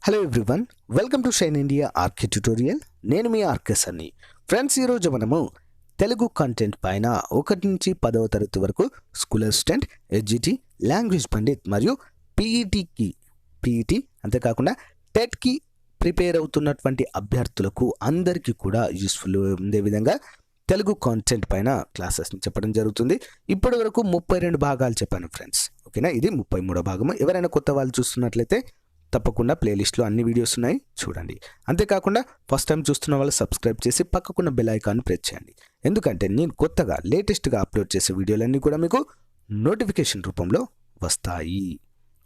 Hello everyone, welcome to shine India RK tutorial. నేను మీ RK సన్ని. Friends, ఈరోజు మనము తెలుగు కంటెంట్ పైన 1 నుంచి 10వ తరగతి వరకు school assistant, SGT, language Pandit మరియు పీఈటీ అంతేకాకుండా టెట్కి ప్రిపేర్ అవుతున్నటువంటి అభ్యర్థులకు అందరికీ కూడా యూస్ఫుల్ ఉండే విధంగా తెలుగు కాంటెంట్ పైన క్లాసెస్ని చెప్పడం జరుగుతుంది. ఇప్పటి వరకు 32 భాగాలు చెప్పాను ఫ్రెండ్స్. ఓకేనా, ఇది 33వ భాగము. ఎవరైనా కొత్త వాళ్ళు చూస్తున్నట్లయితే తప్పకుండా ప్లేలిస్ట్లో అన్ని వీడియోస్ ఉన్నాయి, చూడండి. అంతేకాకుండా ఫస్ట్ టైం చూస్తున్న వాళ్ళు సబ్స్క్రైబ్ చేసి పక్కకున్న బెల్ ఐకాన్ని ప్రెస్ చేయండి. ఎందుకంటే నేను కొత్తగా లేటెస్ట్గా అప్లోడ్ చేసే వీడియోలన్నీ కూడా మీకు నోటిఫికేషన్ రూపంలో వస్తాయి.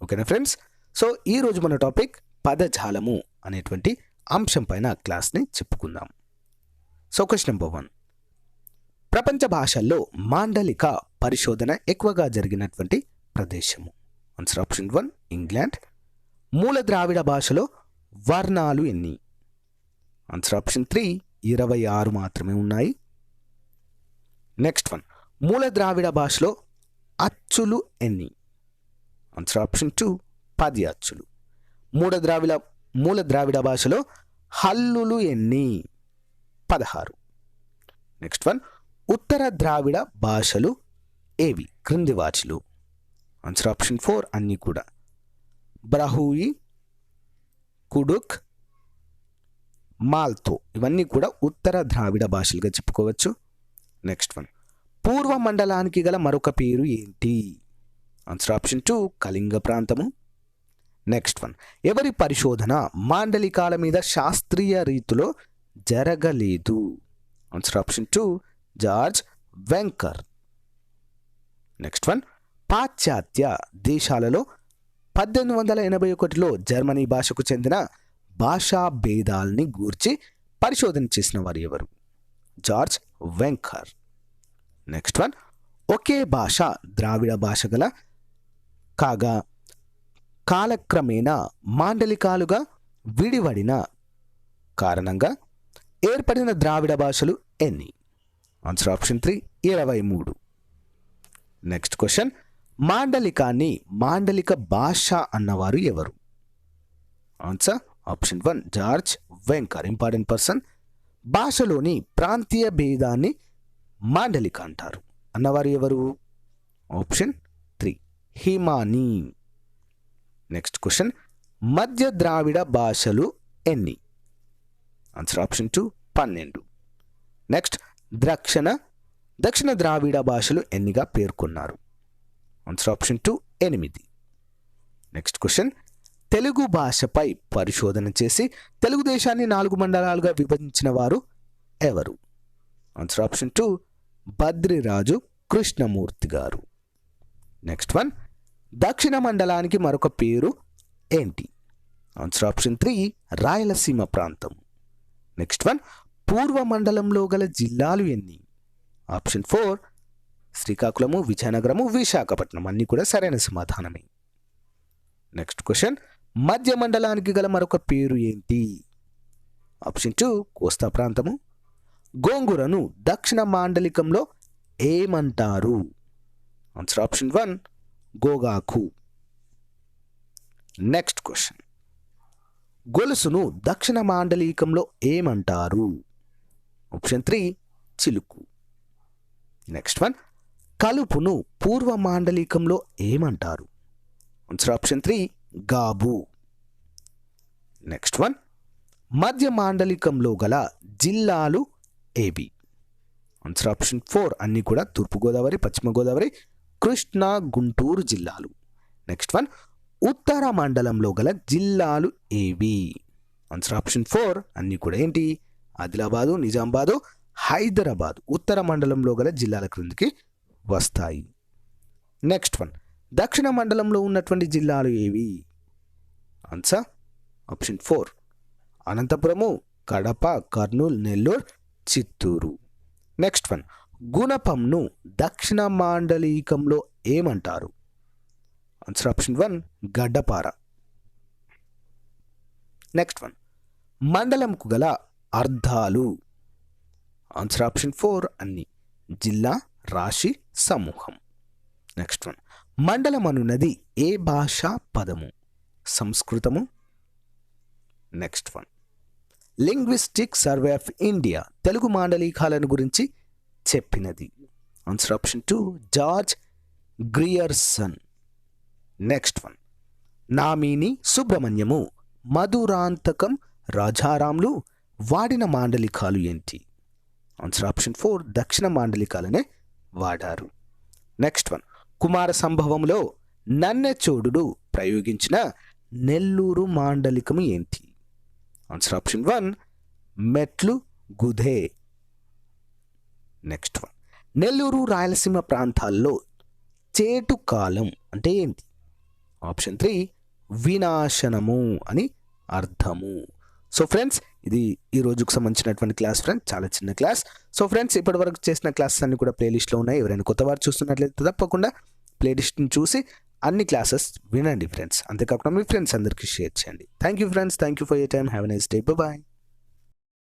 ఓకేనా ఫ్రెండ్స్? సో ఈరోజు మన టాపిక్ పదజాలము అనేటువంటి అంశం పైన క్లాస్ని చెప్పుకుందాం. సో క్వశ్చన్ నెంబర్ 1, ప్రపంచ భాషల్లో మాండలిక పరిశోధన ఎక్కువగా జరిగినటువంటి ప్రదేశము. Answer option 1 England. మూల ద్రావిడ భాషలో వర్ణాలు ఎన్ని? ఆన్సర్ ఆప్షన్ 3 26 మాత్రమే ఉన్నాయి. నెక్స్ట్ వన్, మూల ద్రావిడ భాషలో అచ్చులు ఎన్ని? ఆన్సర్ ఆప్షన్ 2 10 అచ్చులు. మూల ద్రావిడ భాషలో హల్లులు ఎన్ని? 16. నెక్స్ట్ వన్, ఉత్తర ద్రావిడ భాషలు ఏవి? క్రింది వాటిలో. ఆన్సర్ ఆప్షన్ 4 అన్నీ కూడా. బ్రహూయి, కుడుక్, మాల్తో ఇవన్నీ కూడా ఉత్తర ద్రావిడ భాషలుగా చెప్పుకోవచ్చు. నెక్స్ట్ వన్, పూర్వ మండలానికి గల మరొక పేరు ఏంటి? ఆన్సర్ ఆప్షన్ 2 కళింగ ప్రాంతము. నెక్స్ట్ వన్, ఎవరి పరిశోధన మాండలికాల మీద శాస్త్రీయ రీతిలో జరగలేదు? Answer option 2 George Wenker. Next one, పాశ్చాత్య దేశాలలో 1881లో జర్మనీ భాషకు చెందిన భాషా భేదాల్ని గూర్చి పరిశోధన చేసిన వారు ఎవరు? George Wenker. నెక్స్ట్ వన్, ఒకే భాష ద్రావిడ భాష గల కాగా కాలక్రమేణా మాండలికాలుగా విడివడిన కారణంగా ఏర్పడిన ద్రావిడ భాషలు ఎన్ని? Answer option 3 23. నెక్స్ట్ క్వశ్చన్, మాండలికాన్ని మాండలిక భాష అన్నవారు ఎవరు? Answer option 1 George Wenker, important person. భాషలోని ప్రాంతీయ భేదాన్ని మాండలిక అంటారు అన్నవారు ఎవరు? ఆప్షన్ 3 హిమానీ. నెక్స్ట్ క్వశ్చన్, మధ్య ద్రావిడ భాషలు ఎన్ని? Answer option 2 12. నెక్స్ట్, దక్షిణ ద్రావిడ భాషలు ఎన్నిగా పేర్కొన్నారు? Answer option 2 8. Next question, Telugu భాషపై పరిశోధన చేసి తెలుగుదేశాన్ని 4 మండలాలుగా విభజించిన వారు ఎవరు? ఆన్సర్ ఆప్షన్ 2 బద్రిరాజు కృష్ణమూర్తి గారు. నెక్స్ట్ వన్, దక్షిణ మండలానికి మరొక పేరు ఏంటి? ఆన్సర్ ఆప్షన్ 3 రాయలసీమ ప్రాంతం. నెక్స్ట్ వన్, పూర్వ మండలంలో గల జిల్లాలు ఎన్ని? ఆప్షన్ 4 శ్రీకాకుళము, విజయనగరము, విశాఖపట్నం అన్నీ కూడా సరైన సమాధానమే. నెక్స్ట్ క్వశ్చన్, మధ్య మండలానికి గల మరొక పేరు ఏంటి? ఆప్షన్ 2 కోస్తా ప్రాంతము. గోంగూరను దక్షిణ మాండలికంలో ఏమంటారు? ఆన్సర్ ఆప్షన్ 1 గోగాకు. నెక్స్ట్ క్వశ్చన్, గొలుసును దక్షిణ మాండలికంలో ఏమంటారు? ఆప్షన్ 3 చిలుకు. నెక్స్ట్ వన్, కలుపును పూర్వ మాండలికంలో ఏమంటారు? ఆన్సర్ ఆప్షన్ 3 గాబు. నెక్స్ట్ వన్, మధ్య మాండలికంలో గల జిల్లాలు ఏవి? ఆన్సర్ ఆప్షన్ 4 అన్నీ కూడా తూర్పుగోదావరి, పశ్చిమ గోదావరి, కృష్ణా, గుంటూరు జిల్లాలు. నెక్స్ట్ వన్, ఉత్తర మండలంలో గల జిల్లాలు ఏవి? ఆన్సర్ ఆప్షన్ 4 అన్నీ కూడా ఏంటి? ఆదిలాబాదు, నిజామాబాదు, హైదరాబాద్ ఉత్తర మండలంలో గల జిల్లాల క్రిందికి వస్తాయి. నెక్స్ట్ వన్, దక్షిణ మండలంలో ఉన్నటువంటి జిల్లాలు ఏవి? Answer option 4 Anantapuramu, Kadapa, Kurnool, Nellore, Chittoor. Next one, గుణపంను దక్షిణ మాండలికంలో ఏమంటారు? ఆన్సర్ ఆప్షన్ 1 గడ్డపార. నెక్స్ట్ వన్, మండలంకు గల అర్థాలు? ఆన్సర్ ఆప్షన్ 4 అన్ని జిల్లా, రాశి, సమూహం. నెక్స్ట్ వన్, మండలం అనున్నది ఏ భాషా పదము? సంస్కృతము, next one, linguistic survey of India Telugu మాండలికాలను గురించి చెప్పినది. Answer option 2 George Grierson. Next one, Namini Subrahmanyamu Madhurantakam రాజారాంలు వాడిన మాండలికాలు ఏంటి? ఆన్సర్ ఆప్షన్ 4 దక్షిణ మాండలికాలనే వాడారు. నెక్స్ట్ వన్, కుమార సంభవంలో నన్నెచోడుడు ప్రయోగించిన నెల్లూరు మాండలికము ఏంటి? ఆన్సర్ ఆప్షన్ 1 మెట్లు గుధే. నెక్స్ట్ వన్, నెల్లూరు రాయలసీమ ప్రాంతాల్లో చేటు కాలం అంటే ఏంటి? ఆప్షన్ 3 వినాశనము అని అర్థము. సో ఫ్రెండ్స్, ఇది ఈ రోజుకు సంబంధించినటువంటి క్లాస్ ఫ్రెండ్స్, చాలా చిన్న క్లాస్. సో ఫ్రెండ్స్, ఇప్పటివరకు చేసిన క్లాసెస్ అన్ని కూడా ప్లేలిస్ట్లో ఉన్నాయి. ఎవరైనా కొత్త వారు చూస్తున్నట్లయితే తప్పకుండా ప్లేలిస్ట్ని చూసి అన్ని క్లాసెస్ వినండి ఫ్రెండ్స్. అంతేకాకుండా మీ ఫ్రెండ్స్ అందరికీ షేర్ చేయండి. Thank you friends, thank you for your time. Have a nice day. Bye.